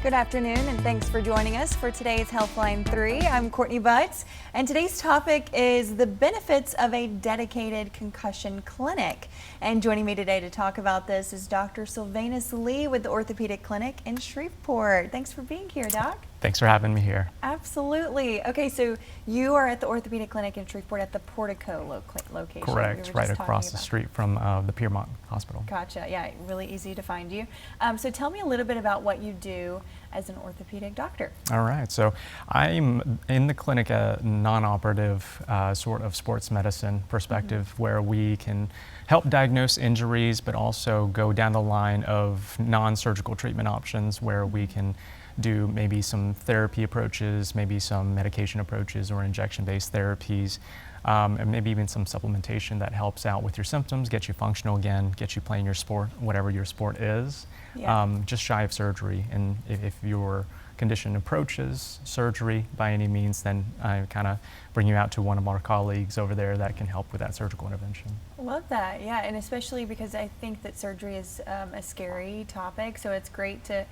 Good afternoon, and thanks for joining us for today's Healthline 3. I'm Courtney Butts, and today's topic is the benefits of a dedicated concussion clinic. And joining me today to talk about this is Dr. Sylvanus Lee with the Orthopedic Clinic in Shreveport. Thanks for being here, Doc. Thanks for having me here. Absolutely. Okay, so you are at the Orthopedic Clinic in Shreveport at the Portico location. Correct, right across the street from the Piermont Hospital. Gotcha, yeah, really easy to find you. So tell me a little bit about what you do as an orthopedic doctor. All right, so I'm in the clinic a non-operative sort of sports medicine perspective where we can help diagnose injuries, but also go down the line of non-surgical treatment options where we can do maybe some therapy approaches, maybe some medication approaches or injection-based therapies, and maybe even some supplementation that helps out with your symptoms, get you functional again, get you playing your sport, whatever your sport is, just shy of surgery. And if your condition approaches surgery by any means, then I kind of bring you out to one of our colleagues over there that can help with that surgical intervention. Love that, yeah, and especially because I think that surgery is a scary topic, so it's great to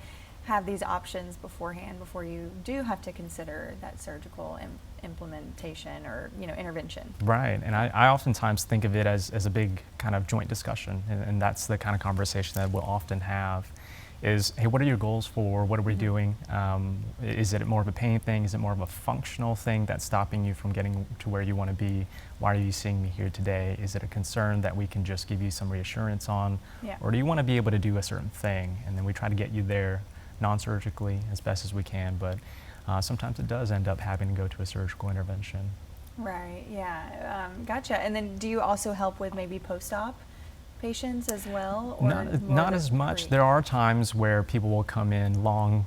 have these options beforehand before you do have to consider that surgical implementation or intervention. Right, and I oftentimes think of it as a big kind of joint discussion, and that's the kind of conversation that we'll often have is, hey, what are your goals for? What are we doing? Is it more of a pain thing? Is it more of a functional thing that's stopping you from getting to where you want to be? Why are you seeing me here today? Is it a concern that we can just give you some reassurance on? Or do you want to be able to do a certain thing? And then we try to get you there non-surgically as best as we can, but sometimes it does end up having to go to a surgical intervention. Right, yeah, gotcha. And then do you also help with maybe post-op patients as well? Or not as much. There are times where people will come in a long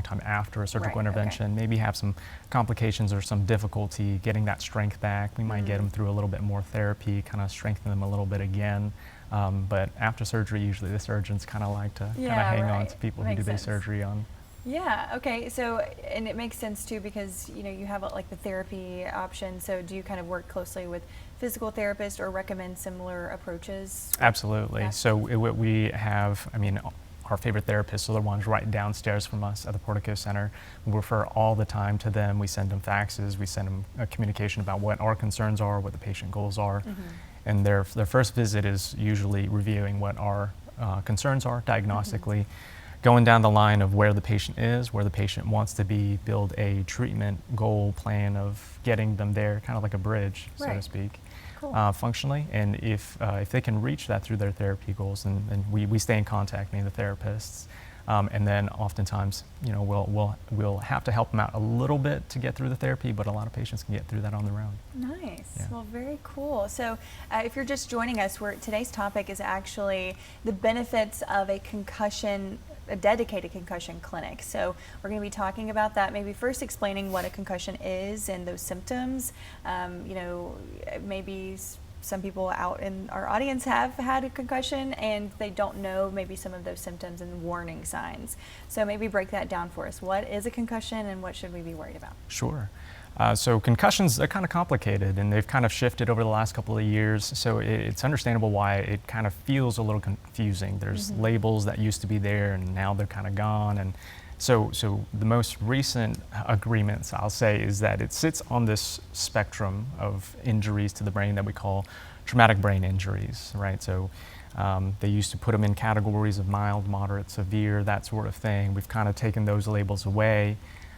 time after a surgical intervention, maybe have some complications or some difficulty getting that strength back. We might get them through a little bit more therapy, kind of strengthen them a little bit again. But after surgery, usually the surgeons kind of like to kind of hang on to people who do their surgery on. Yeah, okay, so, and it makes sense too because, you have like the therapy option, so do you kind of work closely with physical therapists or recommend similar approaches? Absolutely. Yeah. So what we have, our favorite therapists are the ones right downstairs from us at the Portico Center. We refer all the time to them. We send them faxes, we send them a communication about what our concerns are, what the patient goals are. And their first visit is usually reviewing what our concerns are diagnostically, going down the line of where the patient is, where the patient wants to be, build a treatment goal plan of getting them there, kind of like a bridge, so to speak, functionally. And if they can reach that through their therapy goals, then we stay in contact, me and the therapists. And then oftentimes, we'll have to help them out a little bit to get through the therapy, but a lot of patients can get through that on their own. Nice. Yeah. Well, very cool. So if you're just joining us, today's topic is actually the benefits of a dedicated concussion clinic. So we're going to be talking about that, maybe first explaining what a concussion is and those symptoms. Maybe some people out in our audience have had a concussion and they don't know maybe some of those symptoms and warning signs. So maybe break that down for us. What is a concussion and what should we be worried about? Sure. So concussions, they're kind of complicated and they've kind of shifted over the last couple of years. So it's understandable why it kind of feels a little confusing. There's labels that used to be there and now they're kind of gone. And so the most recent agreements, I'll say, is that it sits on this spectrum of injuries to the brain that we call traumatic brain injuries, right? So they used to put them in categories of mild, moderate, severe, that sort of thing. We've kind of taken those labels away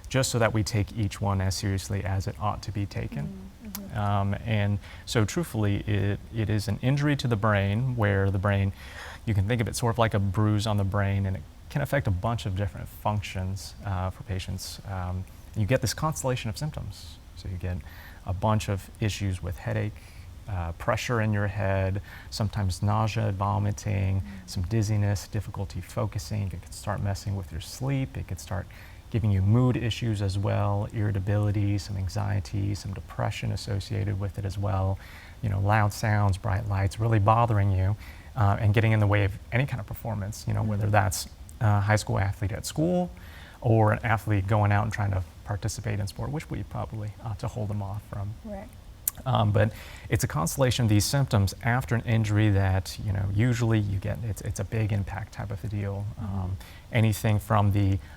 just so that we take each one as seriously as it ought to be taken. And so truthfully, it is an injury to the brain where the brain, you can think of it sort of like a bruise on the brain, and it can affect a bunch of different functions for patients. You get this constellation of symptoms. So you get a bunch of issues with headache, pressure in your head, sometimes nausea, vomiting, some dizziness, difficulty focusing. It could start messing with your sleep. It could start giving you mood issues as well, irritability, some anxiety, some depression associated with it as well. Loud sounds, bright lights really bothering you and getting in the way of any kind of performance, whether that's a high school athlete at school or an athlete going out and trying to participate in sport, which we probably ought to hold them off from. Right. But it's a constellation of these symptoms after an injury that, usually you get, it's a big impact type of a deal. Anything from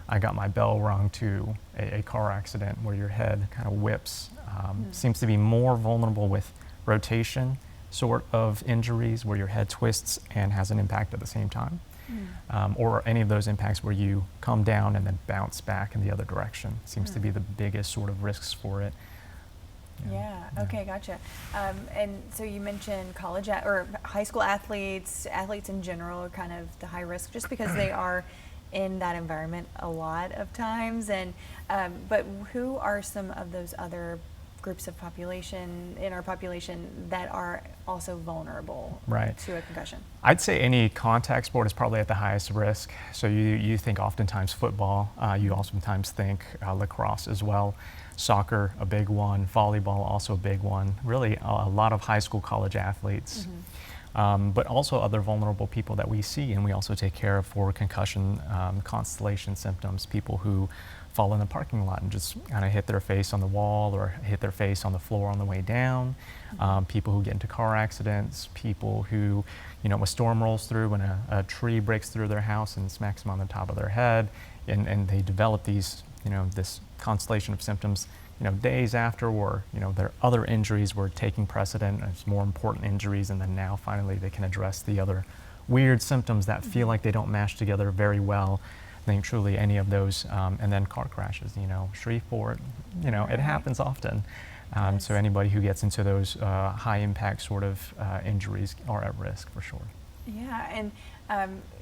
I got my bell rung to a car accident where your head kind of whips, seems to be more vulnerable with rotation sort of injuries where your head twists and has an impact at the same time. Or any of those impacts where you come down and then bounce back in the other direction seems to be the biggest sort of risks for it. Yeah. Okay. Gotcha. And so you mentioned college or high school athletes in general are kind of the high risk just because they are in that environment a lot of times. And but who are some of those other groups of population in our population that are also vulnerable to a concussion? I'd say any contact sport is probably at the highest risk. So you think oftentimes football, you oftentimes think lacrosse as well. Soccer, a big one. Volleyball, also a big one. Really, a lot of high school, college athletes. But also other vulnerable people that we see and we also take care of for concussion constellation symptoms, people who fall in the parking lot and just kind of hit their face on the wall or hit their face on the floor on the way down, people who get into car accidents, people who, a storm rolls through and a tree breaks through their house and smacks them on the top of their head, and they develop these, this constellation of symptoms, days after, or, their other injuries were taking precedent as more important injuries, and then now finally they can address the other weird symptoms that feel like they don't mash together very well. I think truly any of those, and then car crashes, Shreveport, it happens often. So anybody who gets into those high impact sort of injuries are at risk for sure. Yeah, and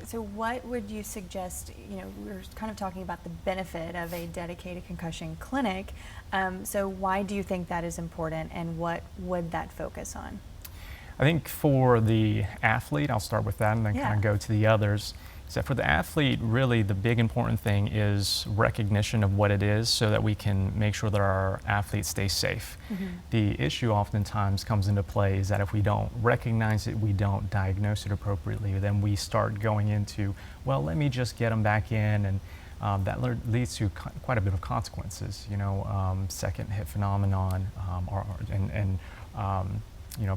so what would you suggest, we're kind of talking about the benefit of a dedicated concussion clinic, so why do you think that is important and what would that focus on? I think for the athlete, I'll start with that and then kind of go to the others. So for the athlete, really the big important thing is recognition of what it is so that we can make sure that our athletes stay safe. The issue oftentimes comes into play is that if we don't recognize it, we don't diagnose it appropriately, then we start going into, well, let me just get them back in, and that leads to quite a bit of consequences, second hit phenomenon,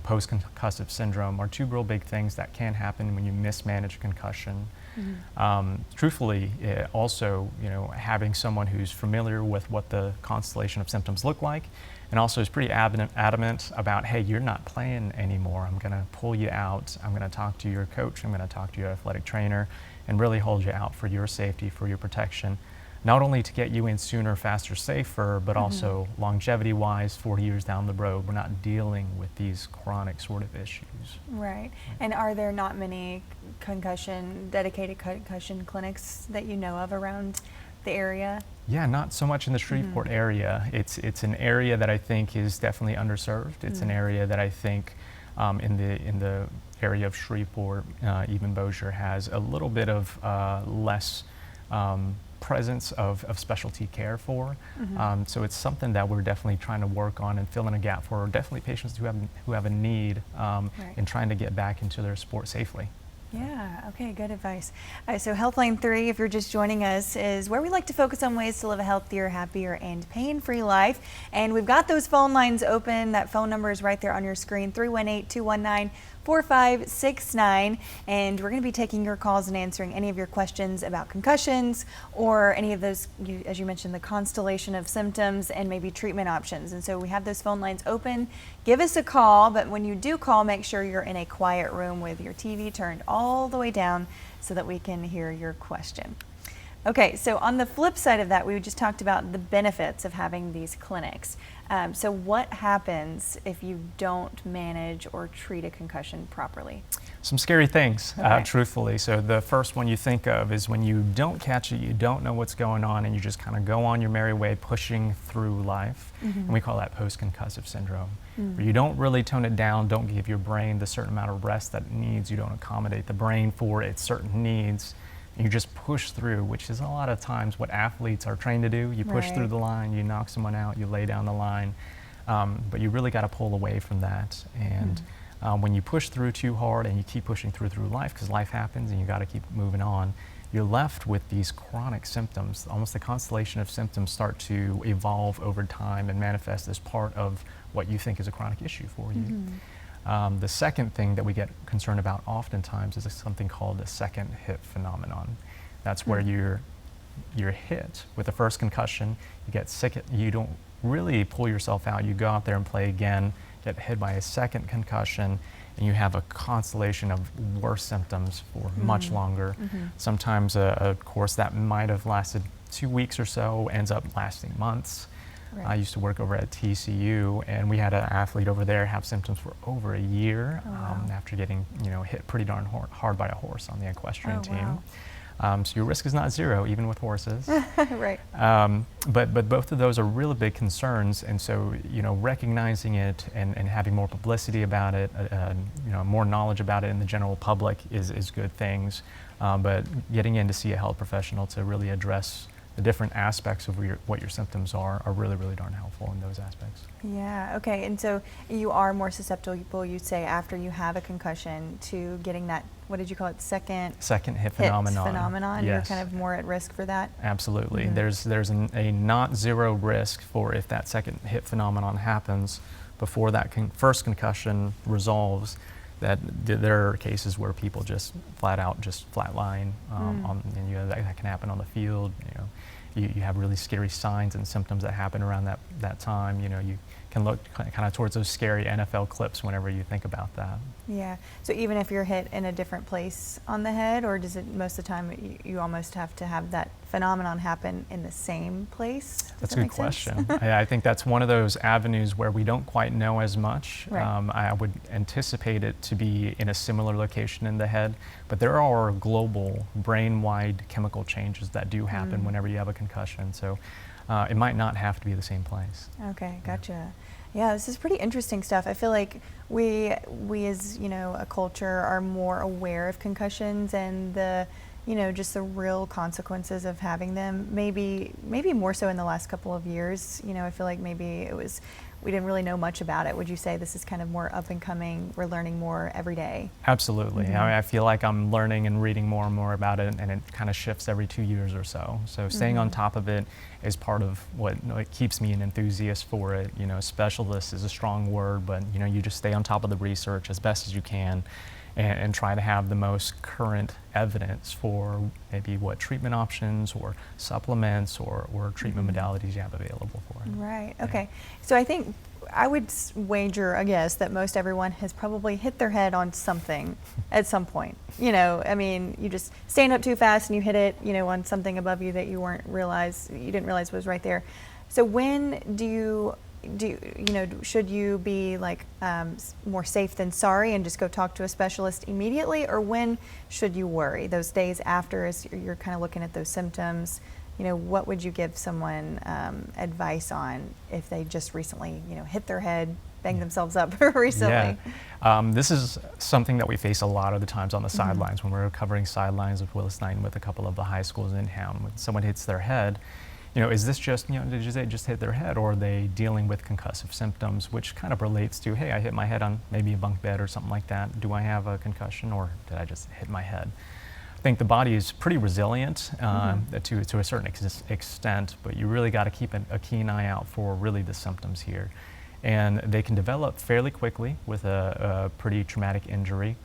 post-concussive syndrome are two real big things that can happen when you mismanage concussion. Truthfully, also, having someone who's familiar with what the constellation of symptoms look like, and also is pretty adamant about, hey, you're not playing anymore. I'm going to pull you out. I'm going to talk to your coach. I'm going to talk to your athletic trainer, and really hold you out for your safety, for your protection. Not only to get you in sooner, faster, safer, but also longevity-wise, 40 years down the road, we're not dealing with these chronic sort of issues. Right. And are there not many dedicated concussion clinics that you know of around the area? Yeah, not so much in the Shreveport area. It's an area that I think is definitely underserved. It's an area that I think in the area of Shreveport, even Bossier, has a little bit of less presence of specialty care for. So it's something that we're definitely trying to work on and fill in a gap for definitely patients who have a need in trying to get back into their sport safely. Yeah, okay, good advice. So Healthline 3, if you're just joining us, is where we like to focus on ways to live a healthier, happier, and pain-free life. And we've got those phone lines open. That phone number is right there on your screen, 318-219-4569. And we're going to be taking your calls and answering any of your questions about concussions or any of those, as you mentioned, the constellation of symptoms and maybe treatment options. And so we have those phone lines open. Give us a call, but when you do call, make sure you're in a quiet room with your TV turned all the way down so that we can hear your question. Okay, so on the flip side of that, we just talked about the benefits of having these clinics. So what happens if you don't manage or treat a concussion properly? Some scary things, truthfully. So the first one you think of is when you don't catch it, you don't know what's going on, and you just kind of go on your merry way pushing through life. And we call that post-concussive syndrome, where you don't really tone it down, don't give your brain the certain amount of rest that it needs, you don't accommodate the brain for its certain needs, and you just push through, which is a lot of times what athletes are trained to do. You push through the line, you knock someone out, you lay down the line, but you really got to pull away from that. And when you push through too hard and you keep pushing through life, because life happens and you got to keep moving on, you're left with these chronic symptoms. Almost the constellation of symptoms start to evolve over time and manifest as part of what you think is a chronic issue for you. The second thing that we get concerned about oftentimes is something called a second hit phenomenon. That's where you're hit with the first concussion, you get sick, you don't really pull yourself out, you go out there and play again, get hit by a second concussion, and you have a constellation of worse symptoms for much longer. Sometimes a course that might have lasted 2 weeks or so ends up lasting months. Right. I used to work over at TCU, and we had an athlete over there have symptoms for over a year after getting hit pretty darn hard by a horse on the equestrian team. So your risk is not zero, even with horses. Right. But both of those are really big concerns, and so recognizing it and having more publicity about it, more knowledge about it in the general public is good things. But getting in to see a health professional to really address the different aspects of what your symptoms are really, really darn helpful in those aspects. Yeah, okay, and so you are more susceptible, you'd say, after you have a concussion to getting that, what did you call it, second hit phenomenon. Yes. You're kind of more at risk for that? Absolutely. There's a not zero risk for if that second hit phenomenon happens before that first concussion resolves, that there are cases where people just flatline, and that can happen on the field. You have really scary signs and symptoms that happen around that time. You can look kind of towards those scary NFL clips whenever you think about that. Yeah. So even if you're hit in a different place on the head, or does it most of the time you almost have to have that phenomenon happen in the same place? That's a good question. I think that's one of those avenues where we don't quite know as much. Right. I would anticipate it to be in a similar location in the head, but there are global brain-wide chemical changes that do happen whenever you have a concussion. So it might not have to be the same place. Okay, gotcha. Yeah, this is pretty interesting stuff. I feel like we as a culture are more aware of concussions and the just the real consequences of having them. Maybe more so in the last couple of years. I feel like maybe we didn't really know much about it. Would you say this is kind of more up and coming? We're learning more every day. Absolutely. I feel like I'm learning and reading more and more about it, and it kind of shifts every 2 years or so. So staying on top of it is part of what keeps me an enthusiast for it. Specialist is a strong word, but you just stay on top of the research as best as you can. And try to have the most current evidence for maybe what treatment options or supplements or treatment modalities you have available for it. Right, okay. So I think I would wager a guess that most everyone has probably hit their head on something at some point. You just stand up too fast and you hit it, on something above you that you didn't realize was right there. So when should you be more safe than sorry and just go talk to a specialist immediately, or when should you worry? Those days after, as you're kind of looking at those symptoms, what would you give someone advice on if they just recently, hit their head, banged themselves up recently? Yeah. This is something that we face a lot of the times on the sidelines when we're covering sidelines with Willis Knighton with a couple of the high schools in town. When someone hits their head, is this just, did they just hit their head, or are they dealing with concussive symptoms, which kind of relates to, hey, I hit my head on maybe a bunk bed or something like that. Do I have a concussion, or did I just hit my head? I think the body is pretty resilient to a certain extent, but you really got to keep a keen eye out for really the symptoms here. And they can develop fairly quickly with a pretty traumatic injury.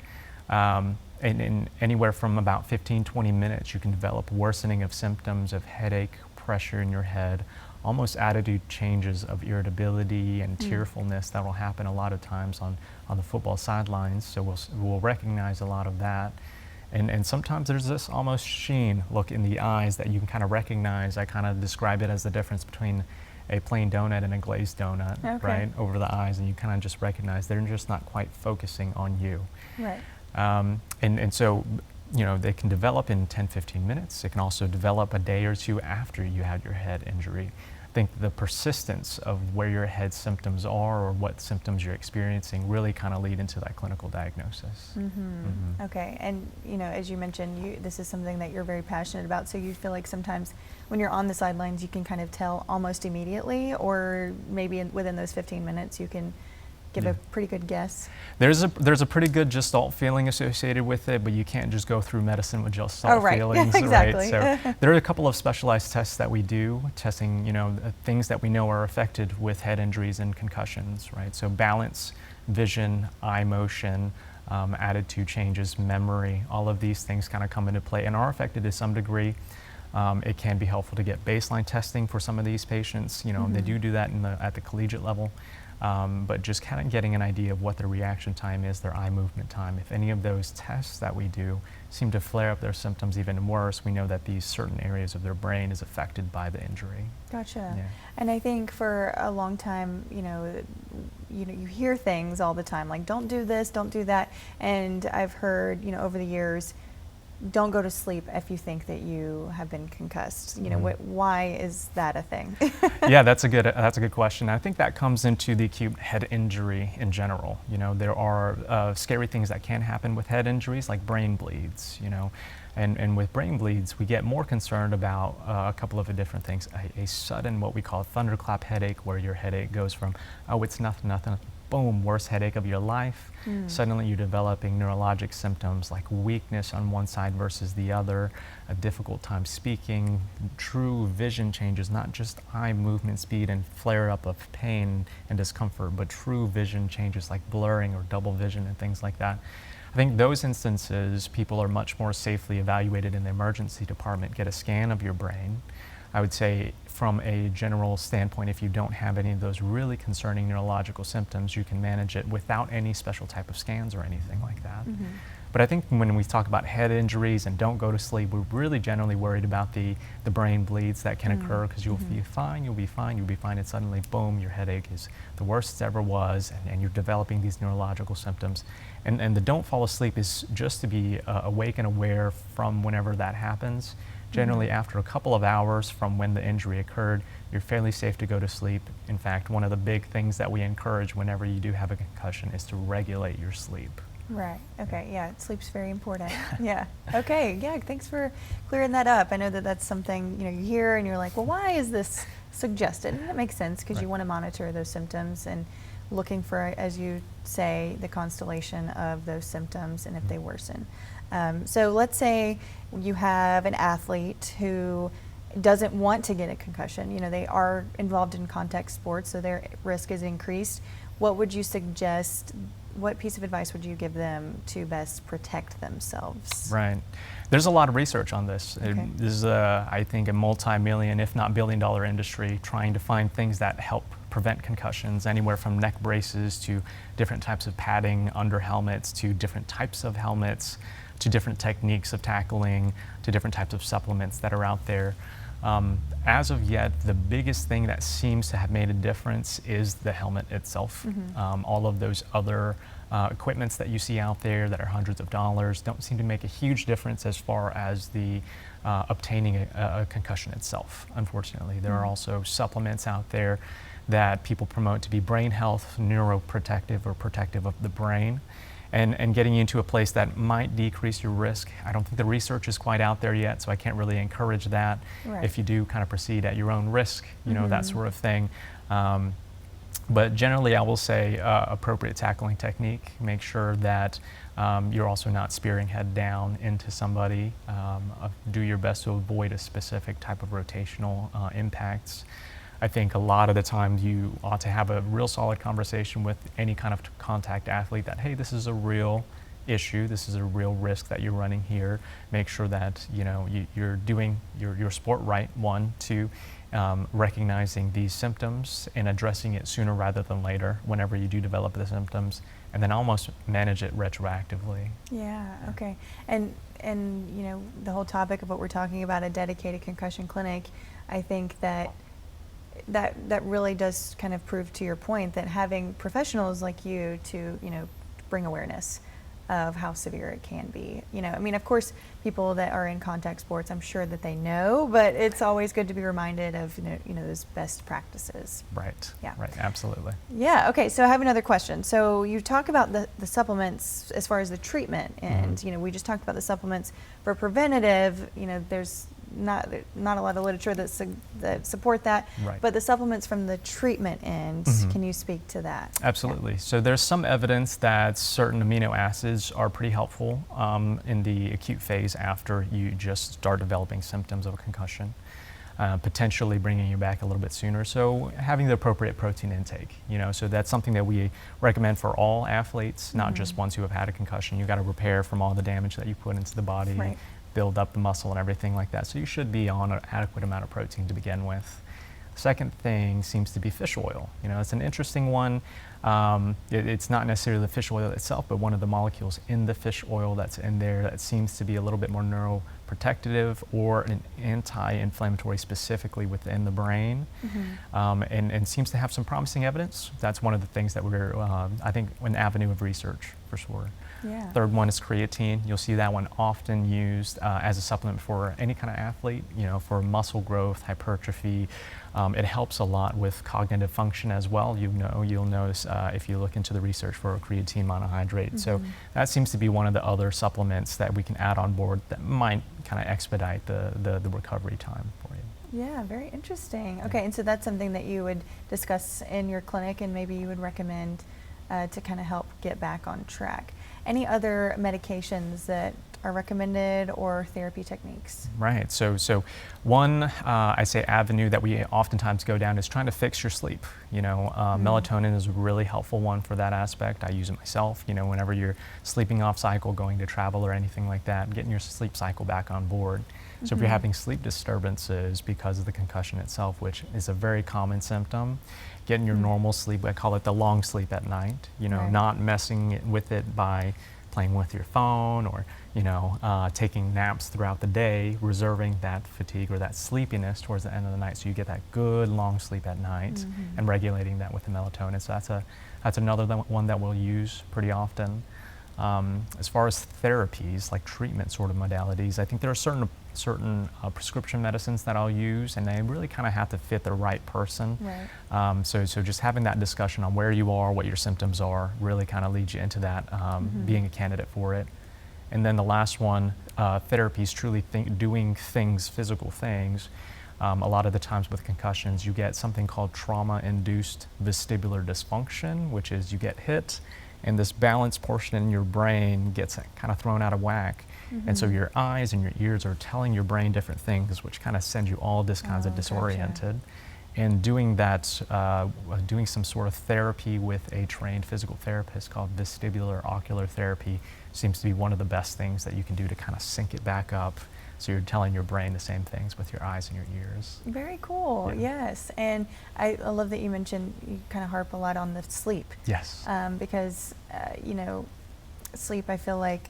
And in anywhere from about 15-20 minutes, you can develop worsening of symptoms of headache, pressure in your head, almost attitude changes of irritability and tearfulness that will happen a lot of times on the football sidelines. So we'll recognize a lot of that. And sometimes there's this almost sheen look in the eyes that you can kind of recognize. I kind of describe it as the difference between a plain donut and a glazed donut, right, over the eyes, and you kind of just recognize they're just not quite focusing on you. Right. And so, they can develop in 10-15 minutes. It can also develop a day or two after you had your head injury. I think the persistence of where your head symptoms are or what symptoms you're experiencing really kind of lead into that clinical diagnosis. Okay, and as you mentioned, this is something that you're very passionate about, so you feel like sometimes when you're on the sidelines you can kind of tell almost immediately, or maybe within those 15 minutes you can give a pretty good guess? There's a pretty good gestalt feeling associated with it, but you can't just go through medicine with gestalt feelings. Exactly. Right? So there are a couple of specialized tests that we do, testing things that we know are affected with head injuries and concussions. Right? So balance, vision, eye motion, attitude changes, memory, all of these things kind of come into play and are affected to some degree. It can be helpful to get baseline testing for some of these patients. They do that at the collegiate level. But just kind of getting an idea of what their reaction time is, their eye movement time. If any of those tests that we do seem to flare up their symptoms even worse, we know that these certain areas of their brain is affected by the injury. Gotcha. Yeah. And I think for a long time, you hear things all the time like, don't do this, don't do that. And I've heard, over the years, don't go to sleep if you think that you have been concussed. Why is that a thing? Yeah, that's a good question. I think that comes into the acute head injury in general. There are scary things that can happen with head injuries, like brain bleeds. And with brain bleeds, we get more concerned about a couple of different things. A sudden, what we call thunderclap headache, where your headache goes from, oh, it's nothing, boom, worst headache of your life. Suddenly you're developing neurologic symptoms like weakness on one side versus the other, a difficult time speaking, true vision changes, not just eye movement speed and flare up of pain and discomfort, but true vision changes like blurring or double vision and things like that. I think those instances, people are much more safely evaluated in the emergency department, get a scan of your brain. I would say from a general standpoint, if you don't have any of those really concerning neurological symptoms, you can manage it without any special type of scans or anything like that. But I think when we talk about head injuries and don't go to sleep, we're really generally worried about the brain bleeds that can occur, because you'll be fine, and suddenly, boom, your headache is the worst it ever was, and you're developing these neurological symptoms. And the don't fall asleep is just to be awake and aware from whenever that happens. Generally, after a couple of hours from when the injury occurred, you're fairly safe to go to sleep. In fact, one of the big things that we encourage whenever you do have a concussion is to regulate your sleep. Right. Okay. Yeah. Sleep's very important. Yeah. Okay. Yeah. Thanks for clearing that up. I know that that's something you hear and you're like, well, why is this suggested? And that makes sense because you want to monitor those symptoms and looking for, as you say, the constellation of those symptoms and if they worsen. So let's say you have an athlete who doesn't want to get a concussion. They are involved in contact sports, so their risk is increased. What would you suggest? What piece of advice would you give them to best protect themselves? Right. There's a lot of research on this. Okay. This is, I think, a multi-million, if not billion-dollar industry trying to find things that help prevent concussions, anywhere from neck braces to different types of padding under helmets to different types of helmets to different techniques of tackling to different types of supplements that are out there. As of yet, the biggest thing that seems to have made a difference is the helmet itself. All of those other equipments that you see out there that are hundreds of dollars don't seem to make a huge difference as far as the obtaining a concussion itself, unfortunately. There are also supplements out there that people promote to be brain health, neuroprotective, or protective of the brain. And getting you into a place that might decrease your risk. I don't think the research is quite out there yet, so I can't really encourage that. Right. If you do kind of proceed at your own risk, that sort of thing. But generally, I will say appropriate tackling technique. Make sure that you're also not spearing head down into somebody. Do your best to avoid a specific type of rotational impacts. I think a lot of the time you ought to have a real solid conversation with any kind of contact athlete that, hey, this is a real issue, this is a real risk that you're running here. Make sure that you're doing your sport right, one, two, recognizing these symptoms and addressing it sooner rather than later whenever you do develop the symptoms, and then almost manage it retroactively. Yeah, okay. And the whole topic of what we're talking about, a dedicated concussion clinic, I think that really does kind of prove to your point that having professionals like you to bring awareness of how severe it can be. Of course, people that are in contact sports, I'm sure that they know, but it's always good to be reminded of those best practices. Right. Yeah. Right. Absolutely. Yeah. Okay. So I have another question. So you talk about the supplements as far as the treatment, and we just talked about the supplements for preventative. There's not a lot of literature that support that. Right. But the supplements from the treatment end, can you speak to that? Absolutely. So there's some evidence that certain amino acids are pretty helpful in the acute phase after you just start developing symptoms of a concussion. Potentially bringing you back a little bit sooner. So having the appropriate protein intake, so that's something that we recommend for all athletes, not just ones who have had a concussion. You got to repair from all the damage that you put into the body, right. build up the muscle and everything like that. So you should be on an adequate amount of protein to begin with. Second thing seems to be fish oil. It's an interesting one. It's not necessarily the fish oil itself, but one of the molecules in the fish oil that's in there that seems to be a little bit more neuroprotective or an anti-inflammatory specifically within the brain, and seems to have some promising evidence. That's one of the things that we're, I think, an avenue of research for sure. Yeah. Third one is creatine. You'll see that one often used as a supplement for any kind of athlete, for muscle growth, hypertrophy. It helps a lot with cognitive function as well. You'll notice if you look into the research for creatine monohydrate. So that seems to be one of the other supplements that we can add on board that might kind of expedite the recovery time for you. Yeah, very interesting. Okay, and so that's something that you would discuss in your clinic and maybe you would recommend to kind of help get back on track. Any other medications that are recommended or therapy techniques? Right. So one, I say avenue that we oftentimes go down is trying to fix your sleep. Melatonin is a really helpful one for that aspect. I use it myself. Whenever you're sleeping off cycle, going to travel or anything like that, getting your sleep cycle back on board. So if you're having sleep disturbances because of the concussion itself, which is a very common symptom, getting your normal sleep, I call it the long sleep at night, Right. not messing with it by playing with your phone or, taking naps throughout the day, reserving that fatigue or that sleepiness towards the end of the night so you get that good long sleep at night and regulating that with the melatonin. So that's another one that we'll use pretty often. As far as therapies, like treatment sort of modalities, I think there are certain prescription medicines that I'll use, and they really kind of have to fit the right person. Right. So just having that discussion on where you are, what your symptoms are, really kind of leads you into that, being a candidate for it. And then the last one, therapy is truly doing things, physical things. A lot of the times with concussions, you get something called trauma-induced vestibular dysfunction, which is you get hit, and this balance portion in your brain gets kind of thrown out of whack. And so your eyes and your ears are telling your brain different things, which kind of send you all this kinds of disoriented. Gotcha. And doing that, doing some sort of therapy with a trained physical therapist called vestibular ocular therapy seems to be one of the best things that you can do to kind of sync it back up. So you're telling your brain the same things with your eyes and your ears. Very cool, yes. And I love that you mentioned, you kind of harp a lot on the sleep. Yes. Because, sleep, I feel like,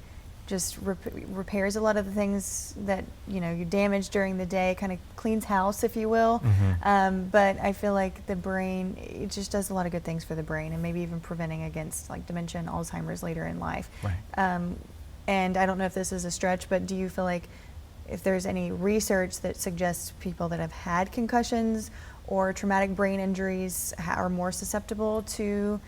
just repairs a lot of the things that you damage during the day, kind of cleans house, if you will. But I feel like the brain, it just does a lot of good things for the brain, and maybe even preventing against like dementia and Alzheimer's later in life. Right. And I don't know if this is a stretch, but do you feel like if there's any research that suggests people that have had concussions or traumatic brain injuries are more susceptible to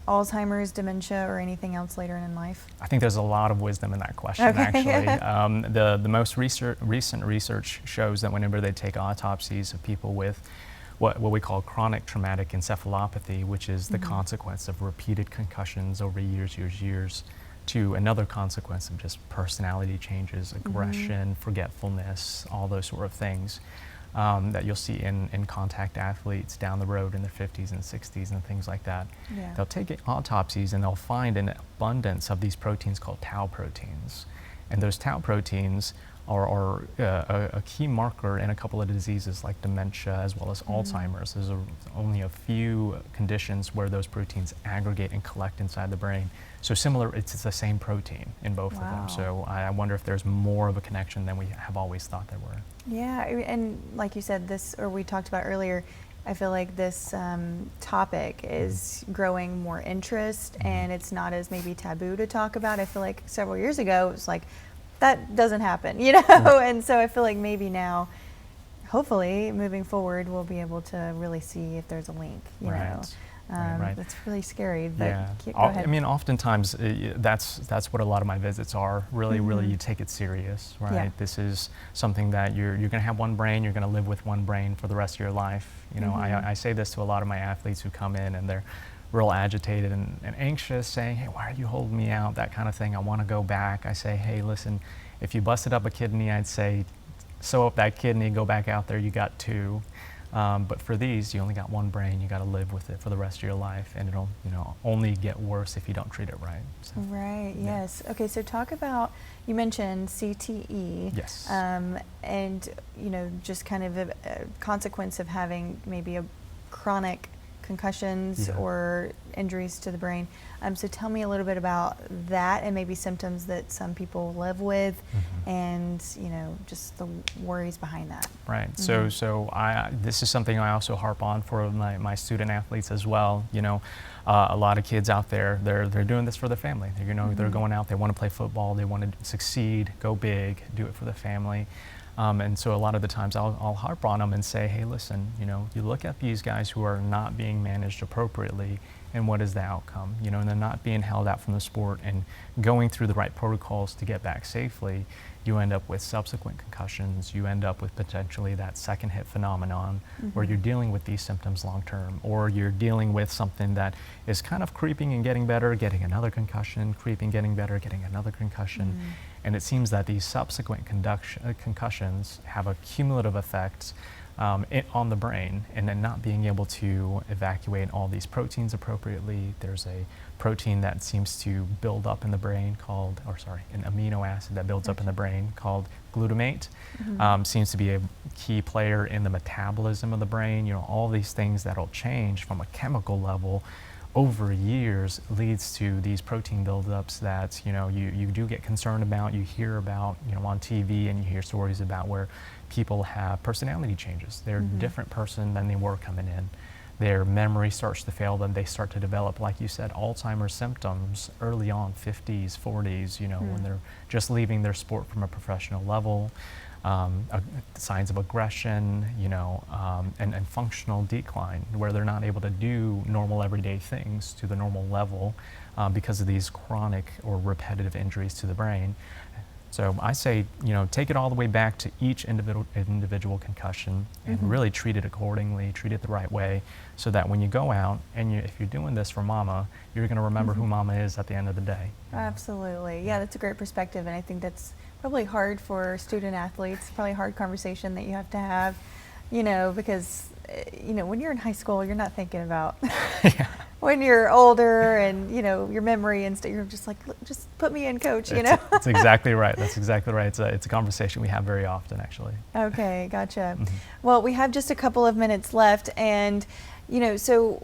Alzheimer's, dementia, or anything else later in life? I think there's a lot of wisdom in that question, actually. The most recent research shows that whenever they take autopsies of people with what we call chronic traumatic encephalopathy, which is the consequence of repeated concussions over years, to another consequence of just personality changes, aggression, forgetfulness, all those sort of things that you'll see in contact athletes down the road in their 50s and 60s and things like that. Yeah. They'll take autopsies and they'll find an abundance of these proteins called tau proteins. And those tau proteins are a key marker in a couple of diseases like dementia as well as Alzheimer's. There's only a few conditions where those proteins aggregate and collect inside the brain. So similar, it's the same protein in both of them. So I wonder if there's more of a connection than we have always thought there were. Yeah, and like you said, we talked about earlier, I feel like this topic is growing more interest, and it's not as maybe taboo to talk about. I feel like several years ago, it was like, that doesn't happen, and so I feel like maybe now, hopefully, moving forward, we'll be able to really see if there's a link, Right. That's really scary. But Yeah. go ahead. I mean, oftentimes that's what a lot of my visits are. Really, you take it serious, right? Yeah. This is something that you're going to have one brain. You're going to live with one brain for the rest of your life. You know, I say this to a lot of my athletes who come in and they're real agitated and anxious, saying, "Hey, why are you holding me out?" That kind of thing. I want to go back. I say, "Hey, listen, if you busted up a kidney, I'd say, sew up that kidney, go back out there. You got two." But for these, you only got one brain. You got to live with it for the rest of your life, and it'll, only get worse if you don't treat it right. So, Right. yeah. Yes. Okay. So talk about, you mentioned CTE. Yes. And just kind of a consequence of having maybe a chronic concussions Yeah. or injuries to the brain. So tell me a little bit about that and maybe symptoms that some people live with, and just the worries behind that. Right. So this is something I also harp on for my student athletes as well. A lot of kids out there, they're doing this for their family. They're going out, they want to play football, they want to succeed, go big, do it for the family. And so a lot of the times I'll harp on them and say, hey, listen, you look at these guys who are not being managed appropriately, and what is the outcome? And they're not being held out from the sport and going through the right protocols to get back safely. You end up with subsequent concussions. You end up with potentially that second hit phenomenon where you're dealing with these symptoms long term, or you're dealing with something that is kind of creeping and getting better, getting another concussion, creeping, getting better, getting another concussion. And it seems that these subsequent concussions have a cumulative effect on the brain, and then not being able to evacuate all these proteins appropriately. There's a protein that seems to build up in the brain an amino acid that builds up in the brain called glutamate. Seems to be a key player in the metabolism of the brain. All these things that'll change from a chemical level over years leads to these protein buildups that you do get concerned about. You hear about on TV, and you hear stories about where people have personality changes. They're a different person than they were coming in. Their memory starts to fail them. They start to develop, like you said, Alzheimer's symptoms early on, 50s, 40s, when they're just leaving their sport from a professional level. Signs of aggression, and functional decline, where they're not able to do normal everyday things to the normal level because of these chronic or repetitive injuries to the brain. So I say, take it all the way back to each individual concussion and really treat it accordingly, treat it the right way, so that when you go out and if you're doing this for mama, you're going to remember who mama is at the end of the day. Absolutely. Yeah, that's a great perspective, and I think that's probably hard for student athletes, probably a hard conversation that you have to have, because, when you're in high school, you're not thinking about when you're older and, your memory and stuff. You're just like, just put me in, coach, That's exactly right. That's exactly right. It's a conversation we have very often, actually. Okay, gotcha. Well, we have just a couple of minutes left, and, so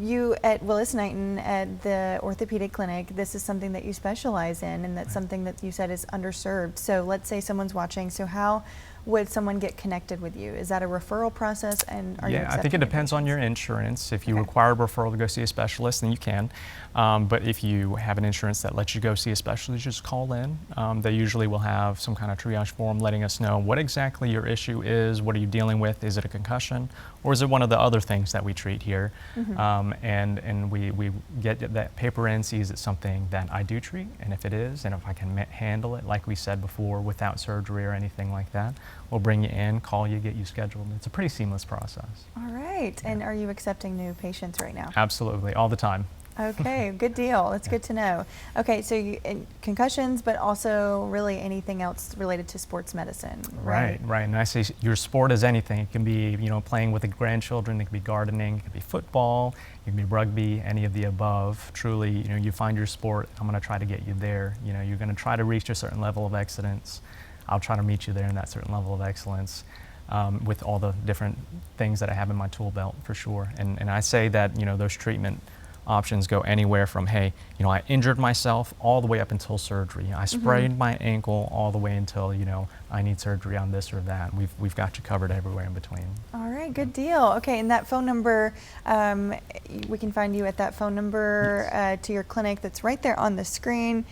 you at Willis Knighton at the orthopedic clinic, this is something that you specialize in, and that's something that you said is underserved. So let's say someone's watching. So how would someone get connected with you? Is that a referral process, and are you accepting I think it depends on your insurance. If you require a referral to go see a specialist, then you can. But if you have an insurance that lets you go see a specialist, just call in. They usually will have some kind of triage form letting us know what exactly your issue is, what are you dealing with, is it a concussion, or is it one of the other things that we treat here? And we get that paper in, see is it something that I do treat, and if it is, and if I can handle it, like we said before, without surgery or anything like that, we'll bring you in, call you, get you scheduled. It's a pretty seamless process. All right. Yeah. And are you accepting new patients right now? Absolutely, all the time. Okay, good deal. That's good to know. Okay, so concussions, but also really anything else related to sports medicine, right? Right. And I say your sport is anything. It can be, playing with the grandchildren. It can be gardening. It can be football. It can be rugby. Any of the above. Truly, you find your sport. I'm going to try to get you there. You're going to try to reach a certain level of excellence. I'll try to meet you there in that certain level of excellence. With all the different things that I have in my tool belt, for sure. And I say that those treatment options go anywhere from, hey, I injured myself, all the way up until surgery. I sprained my ankle all the way until, I need surgery on this or that. We've got you covered everywhere in between. All right, good deal. Okay, and that phone number, we can find you at that phone number to your clinic that's right there on the screen,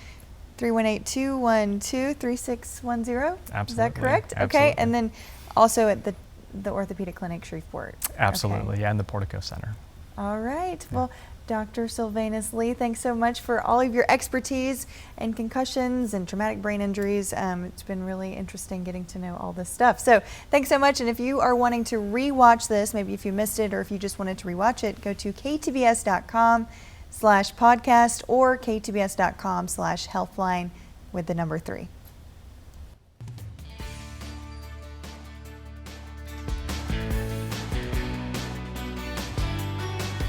318-212-3610. Absolutely. Is that correct? Absolutely. Okay, and then also at the orthopedic clinic Shreveport. Absolutely, Okay. yeah, in the Portico Center. All right. Well, Dr. Sylvanus Lee, thanks so much for all of your expertise in concussions and traumatic brain injuries. It's been really interesting getting to know all this stuff. So thanks so much. And if you are wanting to rewatch this, maybe if you missed it or if you just wanted to rewatch it, go to ktbs.com/podcast or ktbs.com/healthline with the number 3.